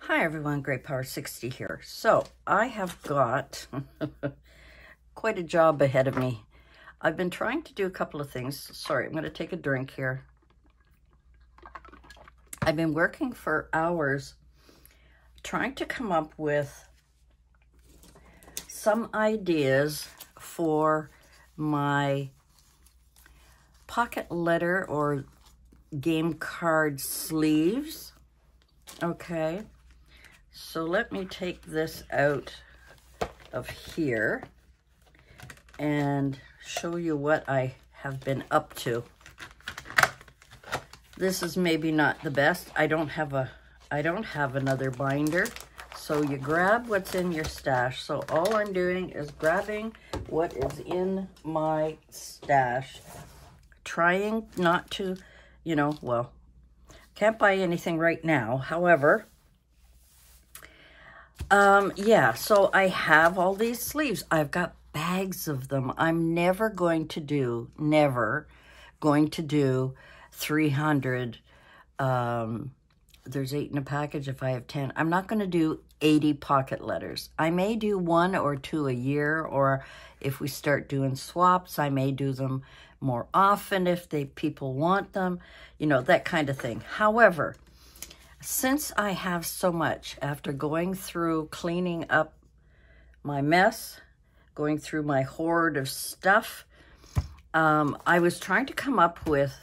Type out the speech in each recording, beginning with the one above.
Hi everyone, Great Power 60 here. So I have got quite a job ahead of me. I've been trying to do a couple of things. Sorry, I'm going to take a drink here. I've been working for hours trying to come up with some ideas for my pocket letter or game card sleeves. Okay. So let me take this out of here and show you what I have been up to. This is maybe not the best. I don't have another binder. So you grab what's in your stash. So all I'm doing is grabbing what is in my stash. Trying not to, well, can't buy anything right now. However, yeah, so I have all these sleeves. I've got bags of them. I'm never going to do 300. There's 8 in a package if I have 10. I'm not going to do 80 pocket letters. I may do 1 or 2 a year, or if we start doing swaps, I may do them more often if people want them, that kind of thing. However, since I have so much, after going through cleaning up my mess, going through my hoard of stuff, I was trying to come up with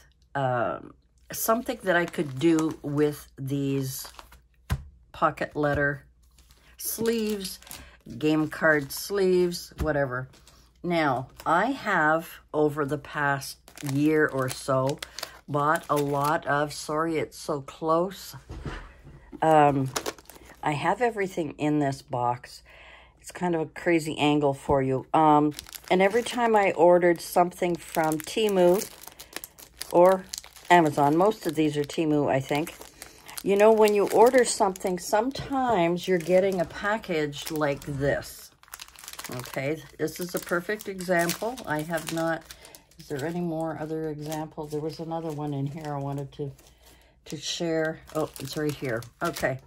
something that I could do with these pocket letter sleeves, game card sleeves, whatever. Now, I have, over the past year or so, bought a lot of, sorry it's so close, I have everything in this box. It's kind of a crazy angle for you. And every time I ordered something from Temu or Amazon, most of these are Temu, I think. When you order something, sometimes you're getting a package like this. Okay, this is a perfect example. I have not... Is there any more other examples? There was another one in here I wanted to share. Oh, it's right here. Okay.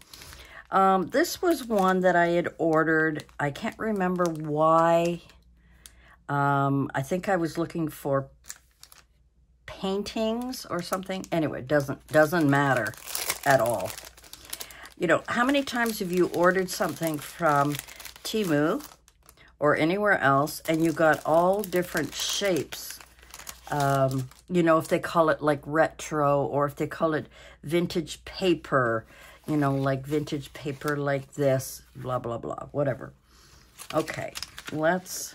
This was one that I had ordered. I can't remember why. I think I was looking for paintings or something. Anyway, doesn't matter at all. How many times have you ordered something from Temu or anywhere else and you got all different shapes? If they call it like retro, or if they call it vintage paper, like vintage paper like this, blah, blah, blah, whatever. Okay, let's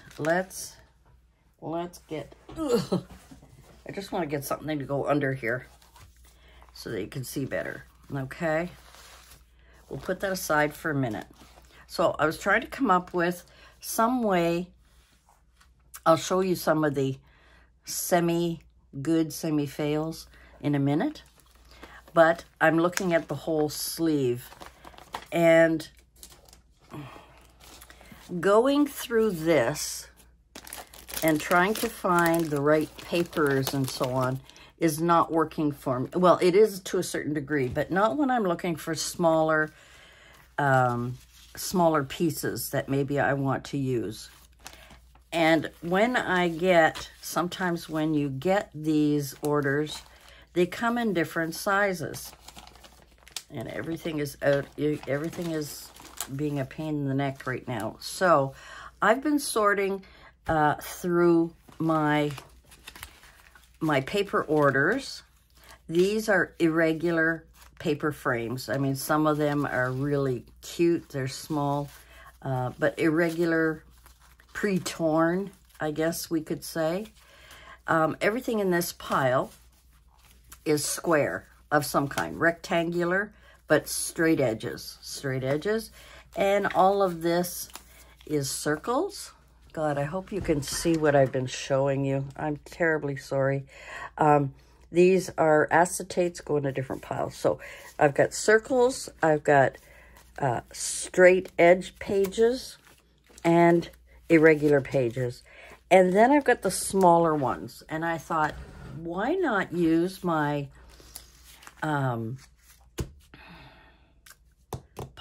get, I just want to get something to go under here so that you can see better, okay? We'll put that aside for a minute. So I was trying to come up with some way. I'll show you some of the semi-good, semi-fails in a minute. But I'm looking at the whole sleeve and going through this and trying to find the right papers and so on is not working for me. Well, it is to a certain degree, but not when I'm looking for smaller pieces that maybe I want to use. And sometimes when you get these orders, they come in different sizes. And everything is being a pain in the neck right now. So I've been sorting through my paper orders. These are irregular paper frames. I mean, some of them are really cute. They're small, but irregular, pre-torn, I guess we could say. Everything in this pile is square of some kind, rectangular, but straight edges. And all of this is circles. God, I hope you can see what I've been showing you. I'm terribly sorry. These are acetates go in a different pile. So I've got circles, I've got straight edge pages, and irregular pages. And then I've got the smaller ones. And I thought, why not use my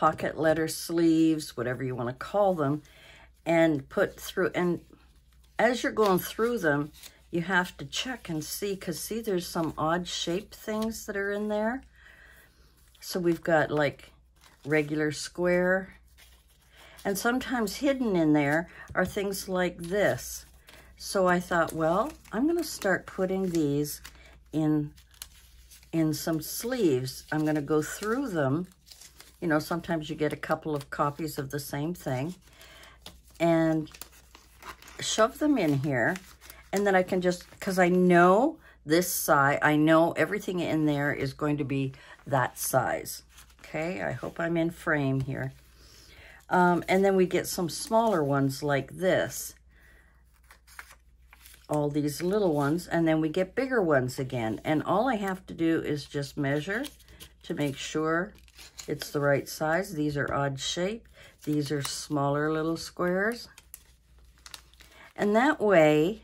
pocket letter sleeves, whatever you want to call them, and put through. And as you're going through them, you have to check and see, because see, there's some odd shaped things that are in there. So we've got like regular square, and sometimes hidden in there are things like this. So I thought, well, I'm going to start putting these in some sleeves. I'm going to go through them. You know, sometimes you get a couple of copies of the same thing, and shove them in here. And then I can just, because I know this size, I know everything in there is going to be that size. Okay, I hope I'm in frame here. And then we get some smaller ones like this. All these little ones, and then we get bigger ones again. And all I have to do is just measure to make sure it's the right size. These are odd shape. These are smaller little squares. And that way,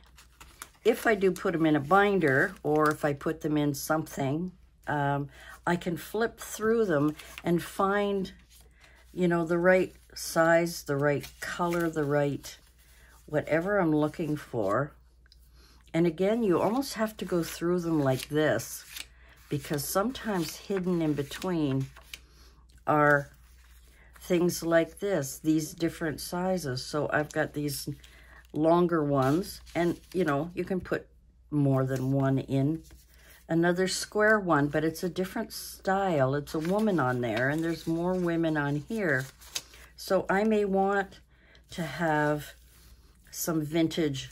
if I do put them in a binder, or if I put them in something, I can flip through them and find, you know, the right size, the right color, the right whatever I'm looking for. And again, you almost have to go through them like this, because sometimes hidden in between are things like this, these different sizes. So I've got these longer ones, and you know, you can put more than one in. Another square one, but it's a different style. It's a woman on there, and there's more women on here. So I may want to have some vintage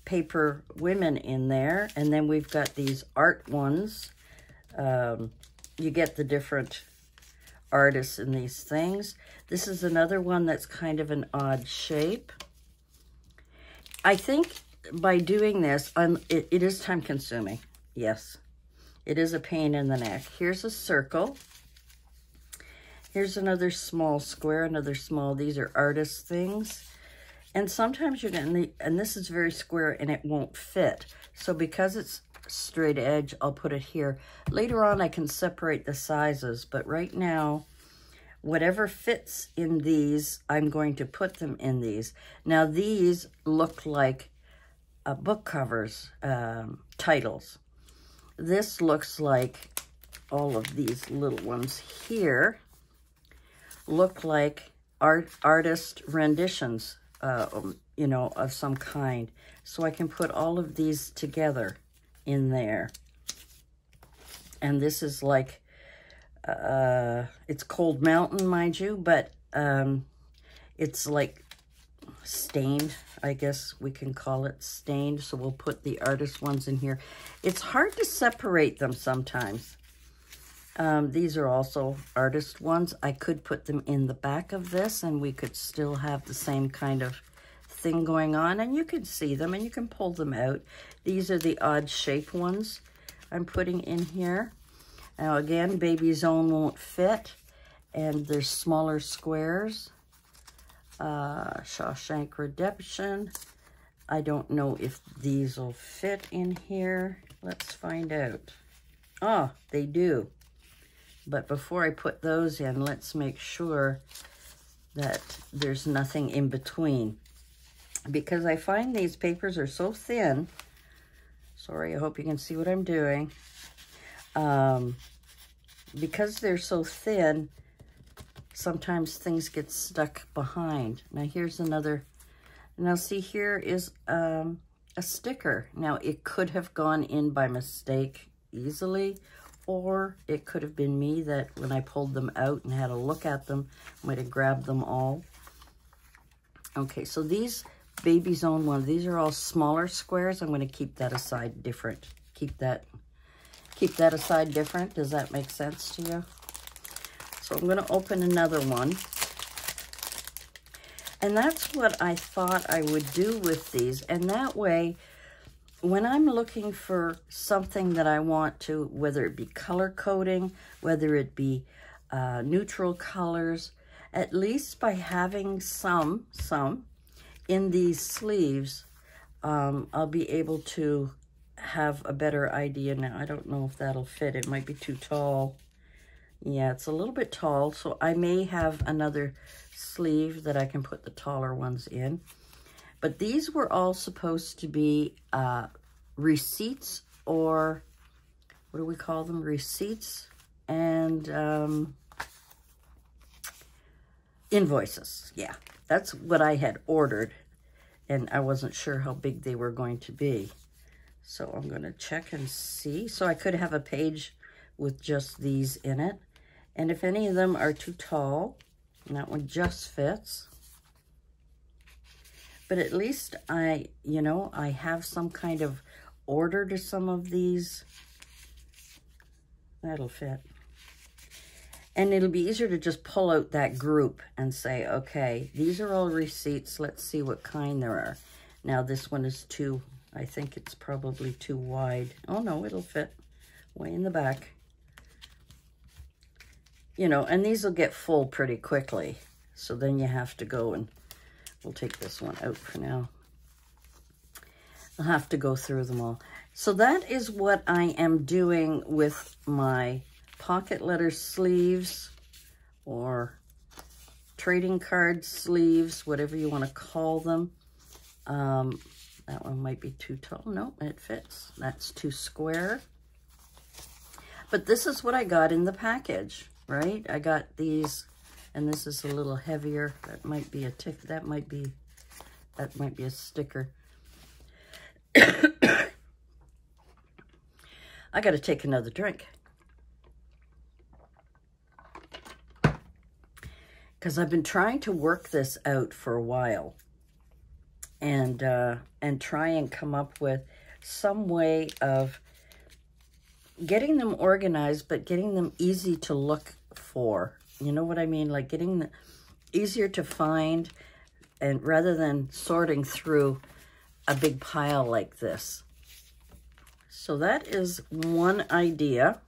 paper women in there. And then we've got these art ones. You get the different artists in these things. This is another one that's kind of an odd shape. I think by doing this, it is time consuming. Yes, it is a pain in the neck. Here's a circle. Here's another small square, another small. These are artist things. And sometimes you're getting and this is very square and it won't fit. So because it's straight edge, I'll put it here. Later on, I can separate the sizes, but right now, whatever fits in these, I'm going to put them in these. Now, these look like book covers, titles. This looks like all of these little ones here look like artist renditions, you know, of some kind. So I can put all of these together in there. And this is like, it's Cold Mountain, mind you, but it's like stained, I guess we can call it stained. So we'll put the artist ones in here. It's hard to separate them sometimes. These are also artist ones. I could put them in the back of this and we could still have the same kind of thing going on, and you can see them and you can pull them out. These are the odd shape ones I'm putting in here. Now again, Baby's Own won't fit, and there's smaller squares. Shawshank Redemption. I don't know if these will fit in here. Let's find out. Oh, they do. But before I put those in, let's make sure that there's nothing in between. Because I find these papers are so thin. Sorry, I hope you can see what I'm doing. Because they're so thin, sometimes things get stuck behind. Now here's another. Now see, here is a sticker. Now it could have gone in by mistake easily, or it could have been me that when I pulled them out and had a look at them, might have grabbed them all. Okay, so these Baby's Own one, these are all smaller squares. I'm going to keep that aside different. Keep that aside different. Does that make sense to you? So I'm going to open another one. And that's what I thought I would do with these. And that way, when I'm looking for something that I want to, whether it be color coding, whether it be neutral colors, at least by having some in these sleeves, I'll be able to have a better idea. Now, I don't know if that'll fit. It might be too tall. Yeah, it's a little bit tall, so I may have another sleeve that I can put the taller ones in. But these were all supposed to be receipts, or what do we call them? Receipts and invoices. Yeah, that's what I had ordered, and I wasn't sure how big they were going to be. So I'm going to check and see. So I could have a page with just these in it. And if any of them are too tall, and that one just fits. But at least I have some kind of order to some of these. That'll fit. And it'll be easier to just pull out that group and say, okay, these are all receipts. Let's see what kind there are. Now this one is too, I think it's probably too wide. Oh no, it'll fit way in the back. You know, and these will get full pretty quickly. So then you have to go and, we'll take this one out for now. I'll have to go through them all. So that is what I am doing with my pocket letter sleeves or trading card sleeves, whatever you want to call them. That one might be too tall. No, it fits. That's too square. But this is what I got in the package, right? I got these, and this is a little heavier. That might be a tick. That might be a sticker. I got to take another drink. Because I've been trying to work this out for a while. And try and come up with some way of getting them organized, but getting them easy to look for. You know what I mean? Like getting them easier to find, and rather than sorting through a big pile like this. So that is one idea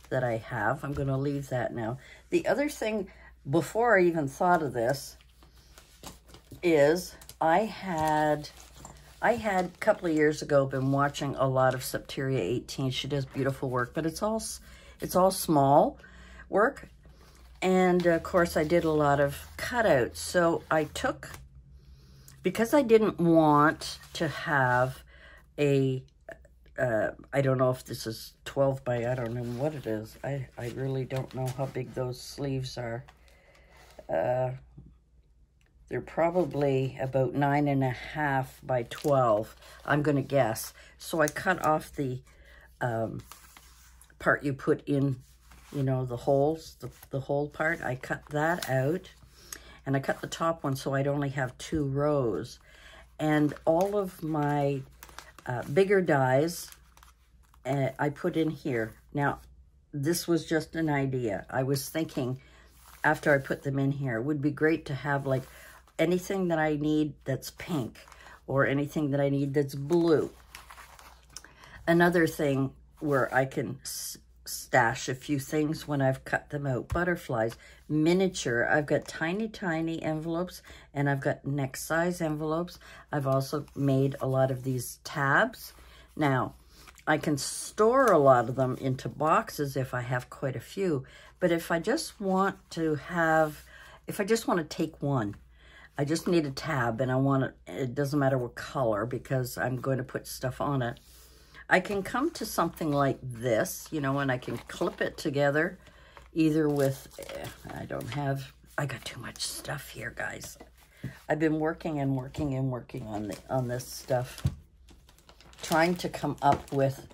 that I have. I'm going to leave that now. The other thing, before I even thought of this, is I had a couple of years ago been watching a lot of Septeria 18. She does beautiful work, but it's all small work. And of course I did a lot of cutouts. So I took, because I didn't want to have a, I don't know if this is 12 by, I don't know what it is. I really don't know how big those sleeves are. They're probably about 9.5 by 12, I'm going to guess. So I cut off the part you put in, you know, the holes, the hole part. I cut that out, and I cut the top one so I'd only have 2 rows. And all of my bigger dies, I put in here. Now, this was just an idea. I was thinking, after I put them in here, it would be great to have like anything that I need that's pink, or anything that I need that's blue. Another thing where I can stash a few things when I've cut them out. Butterflies, miniature. I've got tiny, tiny envelopes, and I've got next size envelopes. I've also made a lot of these tabs. Now, I can store a lot of them into boxes if I have quite a few, but if I just want to have, if I just want to take one, I just need a tab, and I want it doesn't matter what color, because I'm going to put stuff on it. I can come to something like this, you know, and I can clip it together, either with, I got too much stuff here, guys. I've been working and working and working on this stuff, trying to come up with,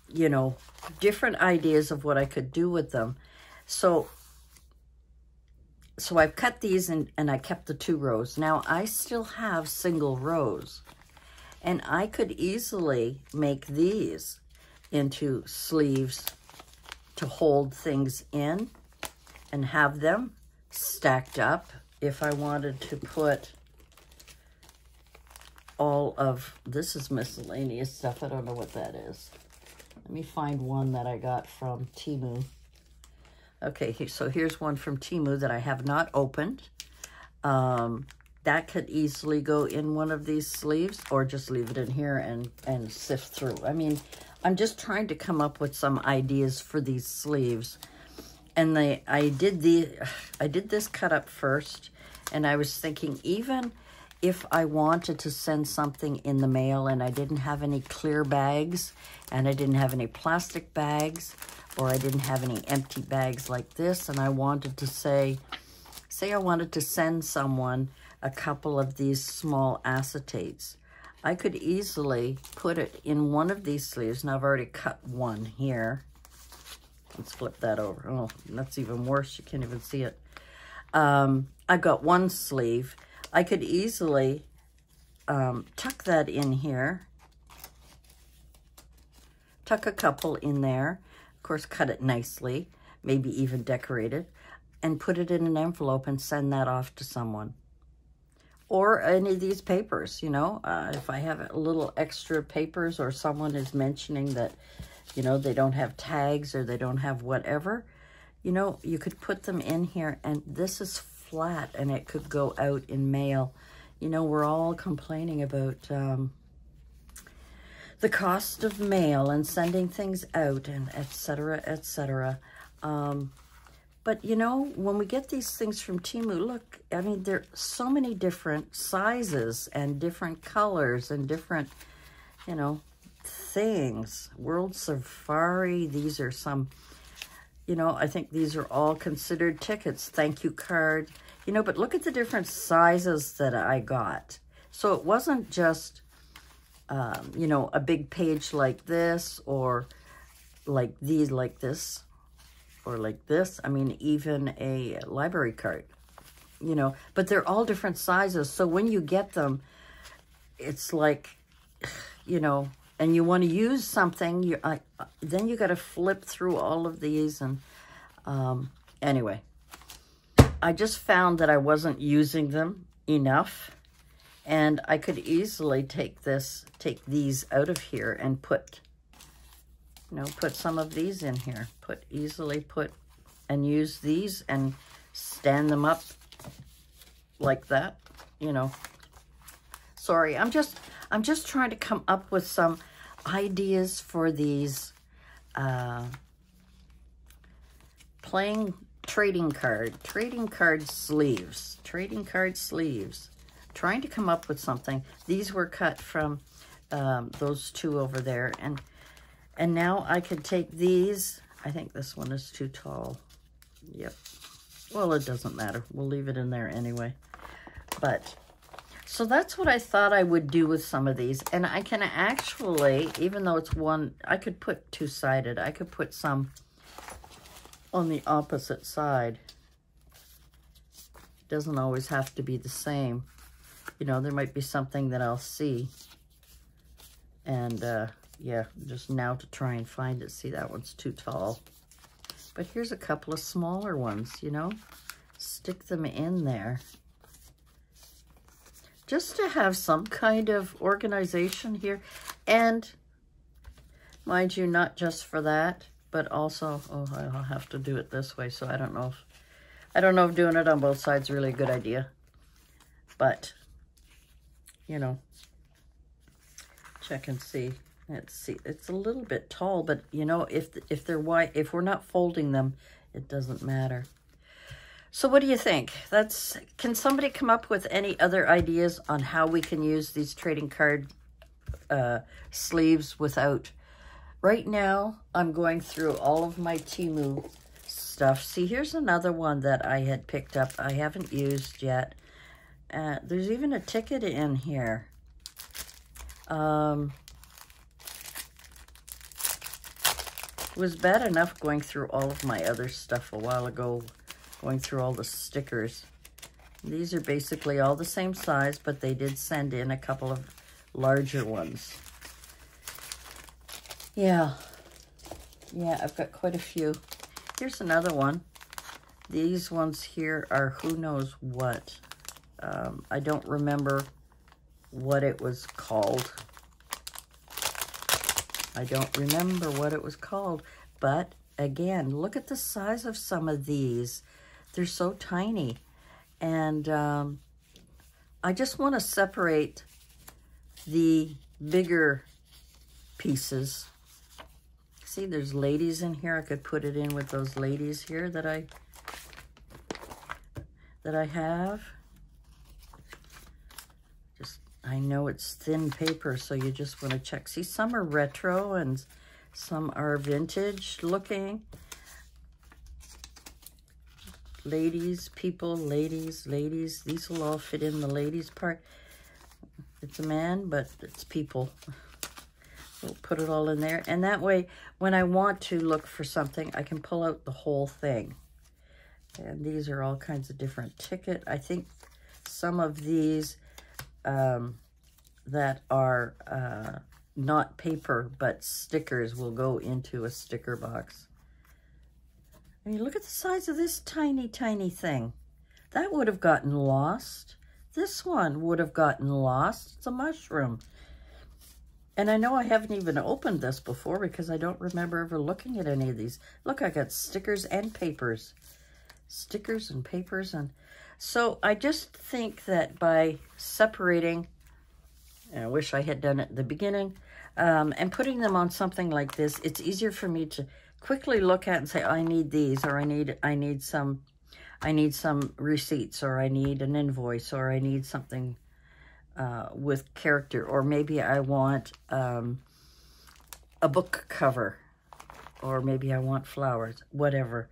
you know, different ideas of what I could do with them. So I've cut these, and I kept the 2 rows. Now, I still have single rows, and I could easily make these into sleeves to hold things in and have them stacked up if I wanted to put all of, this is miscellaneous stuff. I don't know what that is. Let me find one that I got from Temu. Okay, so here's one from Temu that I have not opened. That could easily go in one of these sleeves, or just leave it in here and sift through. I mean, I'm just trying to come up with some ideas for these sleeves. And I did this cut up first, and I was thinking, even if I wanted to send something in the mail and I didn't have any clear bags, and I didn't have any plastic bags, or I didn't have any empty bags like this, and I wanted to say I wanted to send someone a couple of these small acetates, I could easily put it in one of these sleeves. Now I've already cut one here. Let's flip that over. Oh, that's even worse. You can't even see it. I've got one sleeve. I could easily tuck that in here. Tuck a couple in there. Of course, cut it nicely. Maybe even decorate it. And put it in an envelope and send that off to someone. Or any of these papers, you know. If I have a little extra papers, or someone is mentioning that, you know, they don't have tags or they don't have whatever, you know, you could put them in here, and this is flat and it could go out in mail. You know, we're all complaining about the cost of mail and sending things out, and et cetera, et cetera. But, you know, when we get these things from Temu, look, I mean, there are so many different sizes and different colors and different, you know, things. World Safari, these are some, you know, I think these are all considered tickets, thank you card, you know, but look at the different sizes that I got. So it wasn't just, you know, a big page like this, or like these, like this, or like this. I mean, even a library card, you know, but they're all different sizes. So when you get them, it's like, you know, and you want to use something, then you got to flip through all of these. And anyway, I just found that I wasn't using them enough, and I could easily take these out of here and put, you know, put some of these in here. Easily put and use these and stand them up like that, you know. Sorry, I'm just trying to come up with some ideas for these trading card sleeves. Trying to come up with something. These were cut from those two over there, and now I could take these. I think this one is too tall. Yep. Well, it doesn't matter. We'll leave it in there anyway. But, so that's what I thought I would do with some of these. And I can actually, even though it's one, I could put two-sided. I could put some on the opposite side. It doesn't always have to be the same. You know, there might be something that I'll see. And, yeah, just now to try and find it. See, that one's too tall. But here's a couple of smaller ones, you know. Stick them in there. Just to have some kind of organization here. And, mind you, not just for that, but also, oh, I'll have to do it this way, so I don't know if doing it on both sides is really a good idea. But, you know, check and see. Let's see, it's a little bit tall, but you know, if they're wide, if we're not folding them, it doesn't matter. So what do you think? Can somebody come up with any other ideas on how we can use these trading card sleeves without? Right now, I'm going through all of my Temu stuff. See, here's another one that I had picked up. I haven't used yet. There's even a ticket in here. It was bad enough going through all of my other stuff a while ago, going through all the stickers. These are basically all the same size, but they did send in a couple of larger ones. Yeah, I've got quite a few. Here's another one. These ones here are who knows what. I don't remember what it was called. But again, look at the size of some of these. They're so tiny. And I just want to separate the bigger pieces See, there's ladies in here. I could put it in with those ladies here that I have. Just, I know it's thin paper, so you just want to check. See, some are retro and some are vintage looking. Ladies, people, ladies, ladies. These will all fit in the ladies part. It's a man, but it's people. We'll put it all in there. And that way, when I want to look for something, I can pull out the whole thing. And these are all kinds of different ticket. I think some of these that are not paper, but stickers will go into a sticker box. I mean, look at the size of this tiny, tiny thing. That would have gotten lost. This one would have gotten lost. It's a mushroom. And I know I haven't even opened this before because I don't remember ever looking at any of these. Look, I got stickers and papers. Stickers and papers. And so I just think that by separating, and I wish I had done it at the beginning, and putting them on something like this, it's easier for me to quickly look at and say, oh, I need these, or I need some receipts, or I need an invoice, or I need something with character, or maybe I want a book cover, or maybe I want flowers, whatever.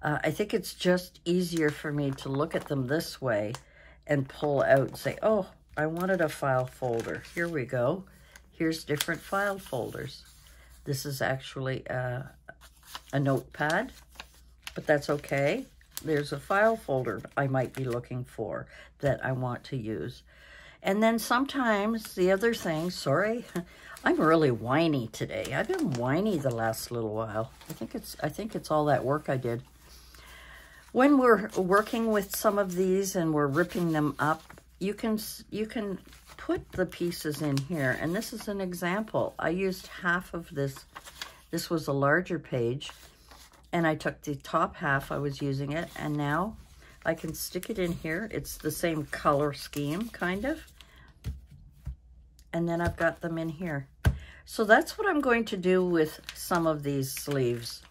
I think it's just easier for me to look at them this way and pull out and say, oh, I wanted a file folder. Here we go. Here's different file folders. This is actually a notepad, but that's okay. There's a file folder I might be looking for that I want to use. And then sometimes the other thing, sorry, I'm really whiny today. I've been whiny the last little while. I think it's all that work I did. When we're working with some of these and we're ripping them up, you can put the pieces in here. And this is an example. I used half of this. This was a larger page. And I took the top half, I was using it, and now I can stick it in here. It's the same color scheme, kind of. And then I've got them in here. So that's what I'm going to do with some of these sleeves.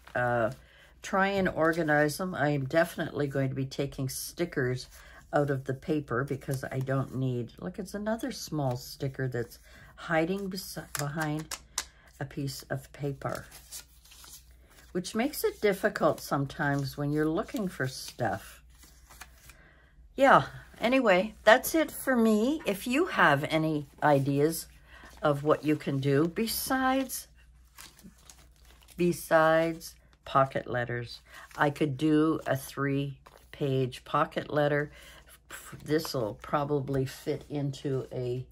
Try and organize them. I am definitely going to be taking stickers out of the paper because I don't need... Look, it's another small sticker that's hiding behind a piece of paper, which makes it difficult sometimes when you're looking for stuff. Yeah, anyway, that's it for me. If you have any ideas of what you can do besides pocket letters, I could do a 3-page pocket letter. This will probably fit into a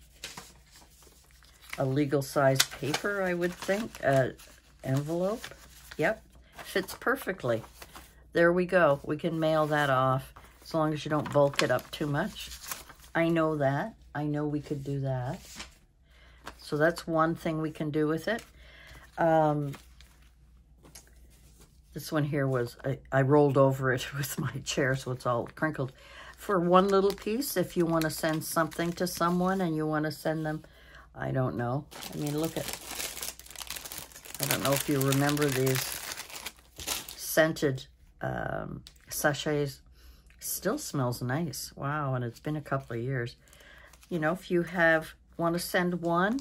legal size paper, I would think, envelope. Yep. Fits perfectly. There we go. We can mail that off as long as you don't bulk it up too much. I know that. I know we could do that. So that's one thing we can do with it. This one here was, I rolled over it with my chair, so it's all crinkled. For one little piece, if you want to send something to someone and you want to send them, I don't know. I mean, look at, I don't know if you remember these scented sachets. Still smells nice. Wow, and it's been a couple of years. You know, if you want to send one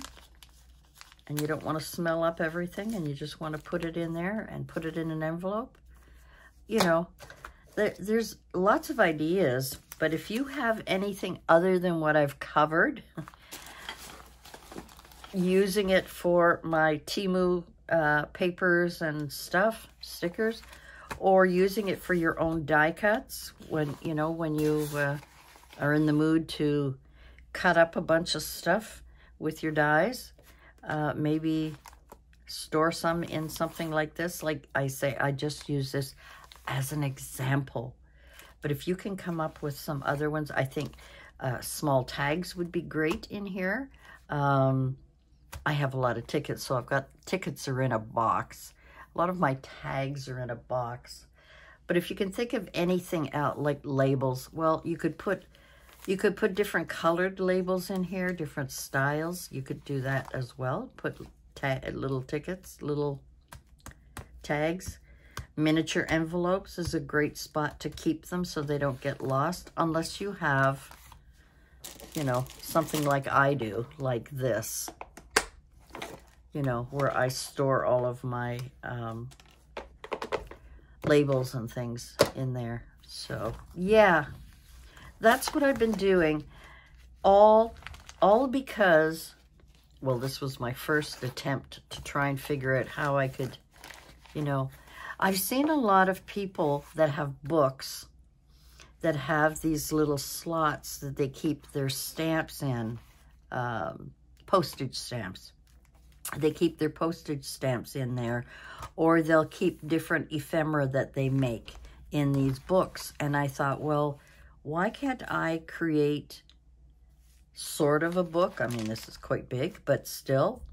and you don't want to smell up everything and you just want to put it in there and put it in an envelope, you know, there's lots of ideas. But if you have anything other than what I've covered, using it for my Temu papers and stuff, stickers, or using it for your own die cuts when you are in the mood to cut up a bunch of stuff with your dies. Maybe store some in something like this. Like I say, I just use this as an example. But if you can come up with some other ones, I think small tags would be great in here. I have a lot of tickets, so I've got tickets are in a box. A lot of my tags are in a box. But if you can think of anything out like labels, well, you could put different colored labels in here, different styles. You could do that as well. Put little tickets, little tags. Miniature envelopes is a great spot to keep them so they don't get lost, unless you have, you know, something like I do, like this, you know, where I store all of my labels and things in there. So, yeah, that's what I've been doing, all because, well, this was my first attempt to try and figure out how I could, you know, I've seen a lot of people that have books that have these little slots that they keep their stamps in, postage stamps. They keep their postage stamps in there, or they'll keep different ephemera that they make in these books. And I thought, well, why can't I create sort of a book? I mean, this is quite big, but still,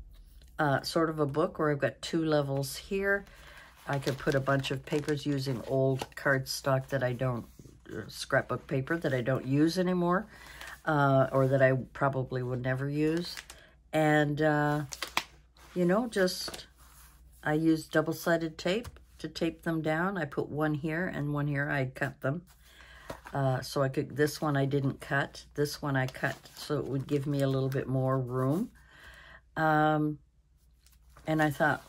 sort of a book where I've got 2 levels here. I could put a bunch of papers using old cardstock that I don't, scrapbook paper that I don't use anymore, or that I probably would never use. And, you know, just, I used double-sided tape to tape them down. I put one here and one here. I cut them. So I could, this one I didn't cut. This one I cut so it would give me a little bit more room. And I thought,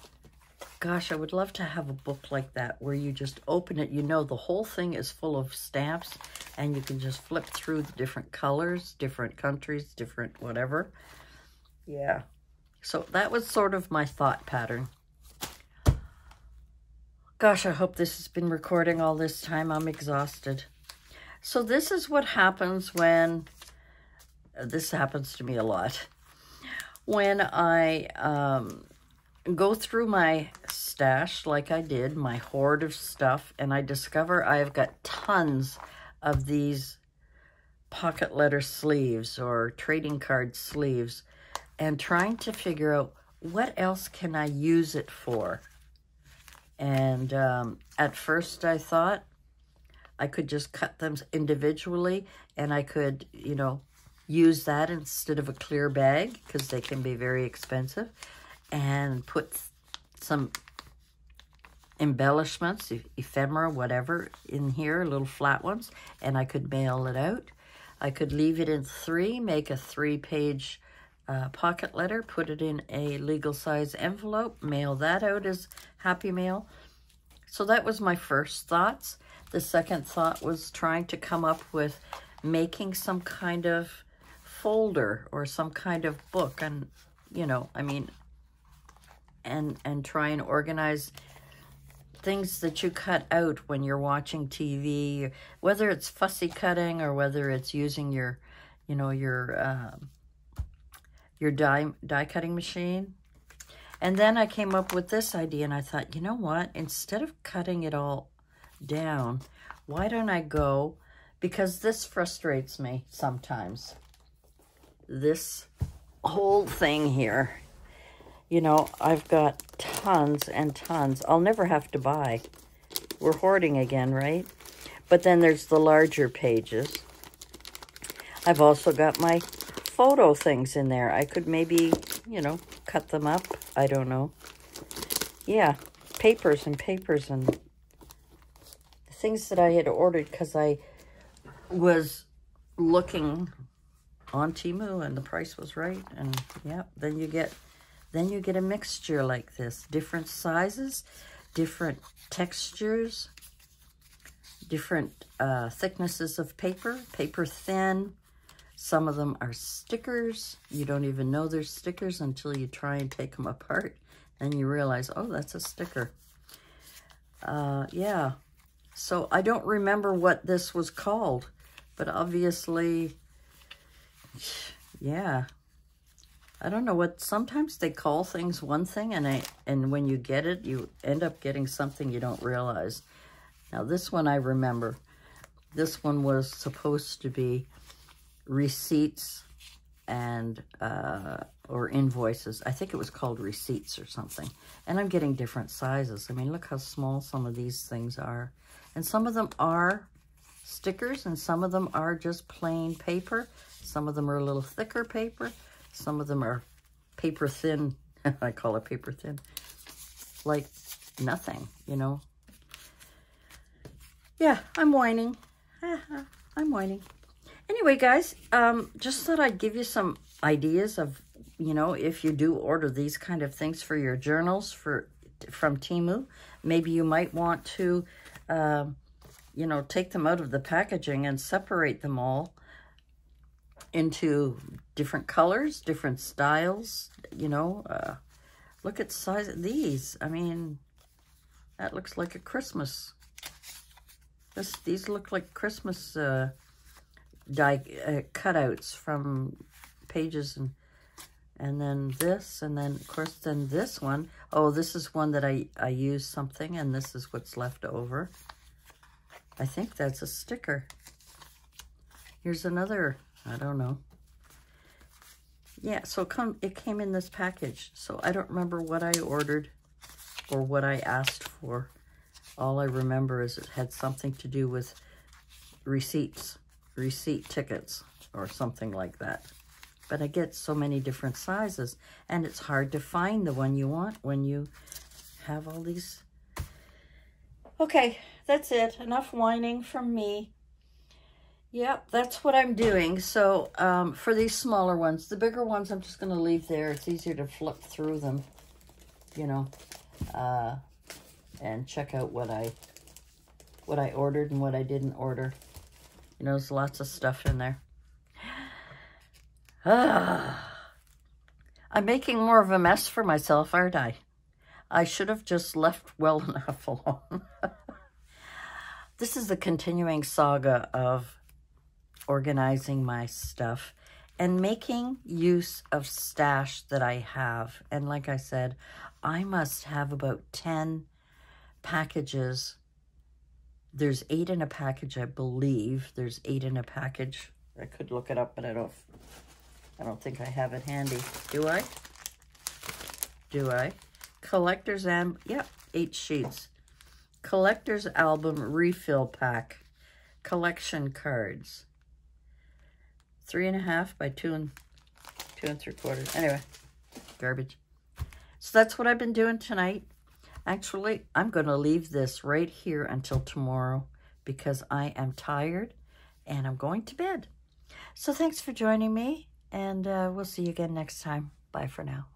gosh, I would love to have a book like that where you just open it, you know, the whole thing is full of stamps and you can just flip through the different colors, different countries, different whatever. Yeah. So that was sort of my thought pattern. Gosh, I hope this has been recording all this time. I'm exhausted. So this is what happens when, this happens to me a lot, when I go through my stash like I did, my hoard of stuff, and I discover I've got tons of these pocket letter sleeves or trading card sleeves, and trying to figure out what else can I use it for. And at first I thought I could just cut them individually and I could, you know, use that instead of a clear bag because they can be very expensive, and put some embellishments, ephemera, whatever, in here, little flat ones, and I could mail it out. I could leave it in 3, make a 3-page pocket letter, put it in a legal size envelope, mail that out as Happy Mail. So that was my first thoughts. The second thought was trying to come up with making some kind of folder or some kind of book, and, you know, I mean, and try and organize things that you cut out when you're watching TV, whether it's fussy cutting or whether it's using your, you know, your die cutting machine. And then I came up with this idea, and I thought, you know what? Instead of cutting it all down, why don't I go, because this frustrates me sometimes, this whole thing here. You know, I've got tons and tons. I'll never have to buy. We're hoarding again, right? But then there's the larger pages. I've also got my photo things in there. I could maybe, you know, cut them up. I don't know. Yeah, papers and things that I had ordered because I was looking on Temu and the price was right. And yeah, then you get a mixture like this. Different sizes, different textures, different thicknesses of paper. Paper thin. Some of them are stickers. You don't even know they're stickers until you try and take them apart. Then you realize, oh, that's a sticker. Yeah. So I don't remember what this was called, but obviously, yeah. I don't know what, sometimes they call things one thing, and when you get it, you end up getting something you don't realize. Now this one I remember. This one was supposed to be receipts and, or invoices. I think it was called receipts or something. And I'm getting different sizes. I mean, look how small some of these things are. And some of them are stickers, and some of them are just plain paper. Some of them are a little thicker paper. Some of them are paper thin. I call it paper thin. Like nothing, you know. Yeah, I'm whining. I'm whining. Anyway, guys, just thought I'd give you some ideas of, you know, if you do order these kind of things for your journals from Temu, maybe you might want to, you know, take them out of the packaging and separate them all into different colors, different styles, you know. Look at the size of these. I mean, that looks like a Christmas. These look like Christmas cutouts from pages, and then this, and then of course then this one. Oh, this is one that I used something, and this is what's left over. I think that's a sticker. Here's another. I don't know. Yeah, so it came in this package. So I don't remember what I ordered or what I asked for. All I remember is it had something to do with receipt tickets or something like that. But I get so many different sizes, and it's hard to find the one you want when you have all these. Okay, that's it. Enough whining from me. Yep, that's what I'm doing. So for these smaller ones, the bigger ones I'm just going to leave there. It's easier to flip through them, you know, and check out what I ordered and what I didn't order. You know, there's lots of stuff in there. I'm making more of a mess for myself, aren't I? I should have just left well enough alone. This is the continuing saga of organizing my stuff and making use of stash that I have. And like I said, I must have about 10 packages. There's 8 in a package, I believe. There's 8 in a package. I could look it up, but I don't think I have it handy. Do I? Do I? Collector's and yep, 8 sheets. Collector's album refill pack. Collection cards. 3.5 by 2 3/4. Anyway, garbage. So that's what I've been doing tonight. Actually, I'm going to leave this right here until tomorrow because I am tired and I'm going to bed. So thanks for joining me, and we'll see you again next time. Bye for now.